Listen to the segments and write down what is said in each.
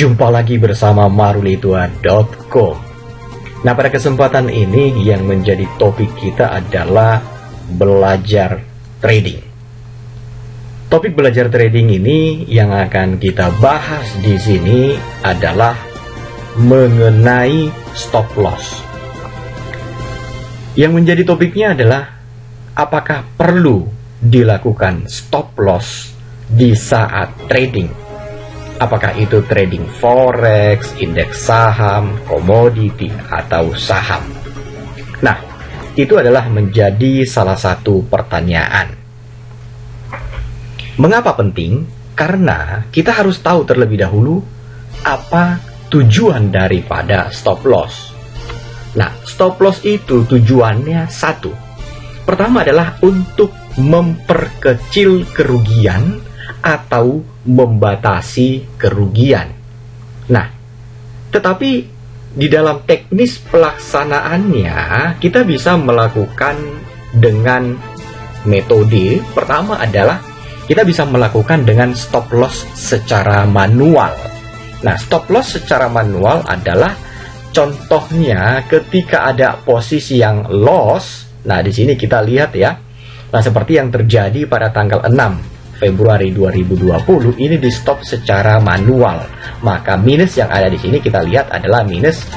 Jumpa lagi bersama marulidua.com. Nah, pada kesempatan ini yang menjadi topik kita adalah belajar trading. Topik belajar trading ini yang akan kita bahas di sini adalah mengenai stop loss. Yang menjadi topiknya adalah apakah perlu dilakukan stop loss di saat trading? Apakah itu trading forex, indeks saham, komoditi, atau saham? Nah, itu adalah menjadi salah satu pertanyaan. Mengapa penting? Karena kita harus tahu terlebih dahulu apa tujuan daripada stop loss. Nah, stop loss itu tujuannya satu. Pertama adalah untuk memperkecil kerugian atau membatasi kerugian. Nah, tetapi di dalam teknis pelaksanaannya kita bisa melakukan dengan metode. Pertama adalah kita bisa melakukan dengan stop loss secara manual. Nah, stop loss secara manual adalah contohnya ketika ada posisi yang loss. Nah, di sini kita lihat ya. Nah, seperti yang terjadi pada tanggal 6 Februari 2020 ini di stop secara manual. Maka minus yang ada di sini kita lihat adalah minus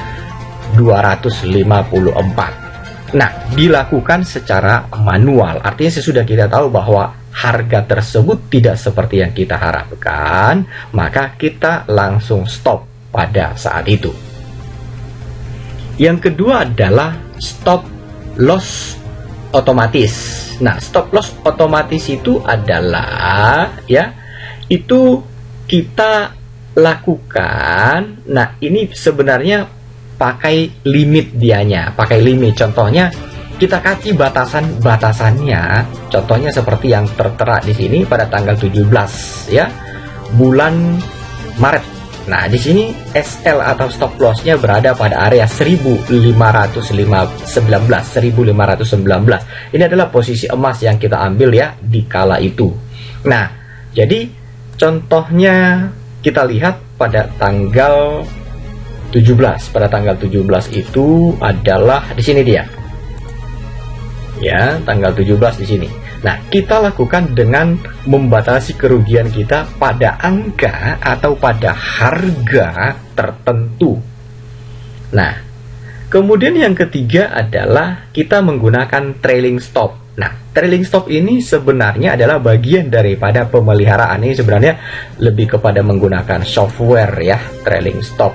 254. Nah, dilakukan secara manual. Artinya sesudah kita tahu bahwa harga tersebut tidak seperti yang kita harapkan, maka kita langsung stop pada saat itu. Yang kedua adalah stop loss otomatis. Nah, stop loss otomatis itu adalah ya, itu kita lakukan. Nah, ini sebenarnya pakai limit dianya, pakai limit. Contohnya kita kasih batasannya. Contohnya seperti yang tertera di sini pada tanggal 17 ya, bulan Maret. Nah, di sini SL atau stop loss-nya berada pada area 1519. Ini adalah posisi emas yang kita ambil ya di kala itu. Nah, jadi contohnya kita lihat pada tanggal 17. Pada tanggal 17 itu adalah di sini dia. Ya, tanggal 17 di sini. Nah, kita lakukan dengan membatasi kerugian kita pada angka atau pada harga tertentu. Nah, kemudian yang ketiga adalah kita menggunakan trailing stop. Nah, trailing stop ini sebenarnya adalah bagian daripada pemeliharaan. Ini sebenarnya lebih kepada menggunakan software ya, trailing stop.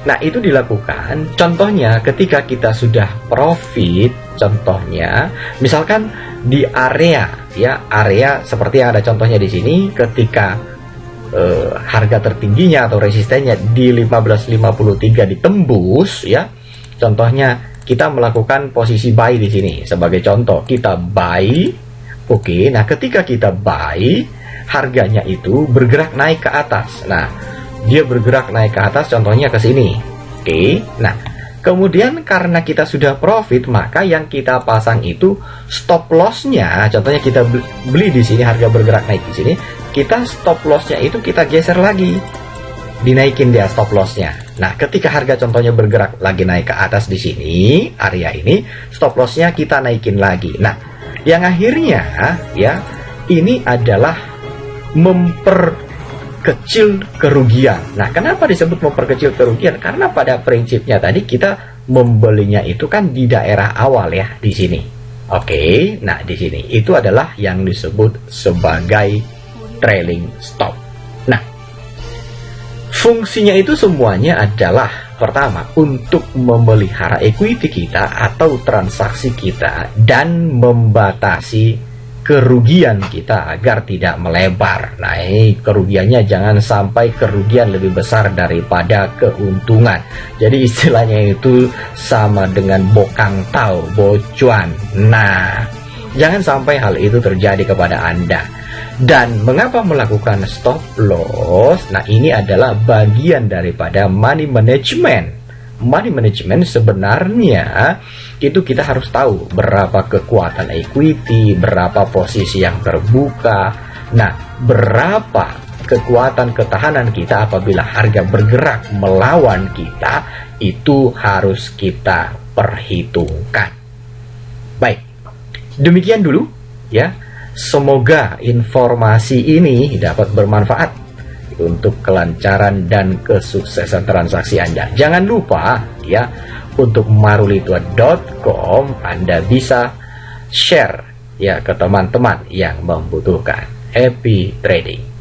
Nah, itu dilakukan contohnya ketika kita sudah profit, contohnya misalkan di area ya, area seperti yang ada contohnya di sini, ketika harga tertingginya atau resistennya di 1553 ditembus ya. Contohnya kita melakukan posisi buy di sini sebagai contoh, kita buy. Oke, nah ketika kita buy, harganya itu bergerak naik ke atas. Nah, dia bergerak naik ke atas, contohnya ke sini. Oke, nah kemudian karena kita sudah profit, maka yang kita pasang itu stop loss-nya. Contohnya kita beli di sini, harga bergerak naik di sini, kita stop loss-nya itu kita geser lagi, dinaikin dia stop loss-nya. Nah, ketika harga contohnya bergerak lagi naik ke atas di sini, area ini, stop loss-nya kita naikin lagi. Nah, yang akhirnya ya, ini adalah memperkecil kerugian. Nah, kenapa disebut memperkecil kerugian? Karena pada prinsipnya tadi kita membelinya itu kan di daerah awal ya, di sini. Oke, nah di sini itu adalah yang disebut sebagai trailing stop. Nah, fungsinya itu semuanya adalah pertama untuk memelihara equity kita atau transaksi kita dan membatasi kerugian kita agar tidak melebar. Nah, ini kerugiannya jangan sampai kerugian lebih besar daripada keuntungan. Jadi istilahnya itu sama dengan bokang tau, bocuan. Nah, jangan sampai hal itu terjadi kepada Anda. Dan mengapa melakukan stop loss? Nah, ini adalah bagian daripada money management. Money management sebenarnya itu kita harus tahu berapa kekuatan equity, berapa posisi yang terbuka, nah berapa kekuatan ketahanan kita apabila harga bergerak melawan kita, itu harus kita perhitungkan. Baik, demikian dulu ya. Semoga informasi ini dapat bermanfaat untuk kelancaran dan kesuksesan transaksi Anda. Jangan lupa ya, untuk marulitua.com Anda bisa share ya ke teman-teman yang membutuhkan. Happy trading.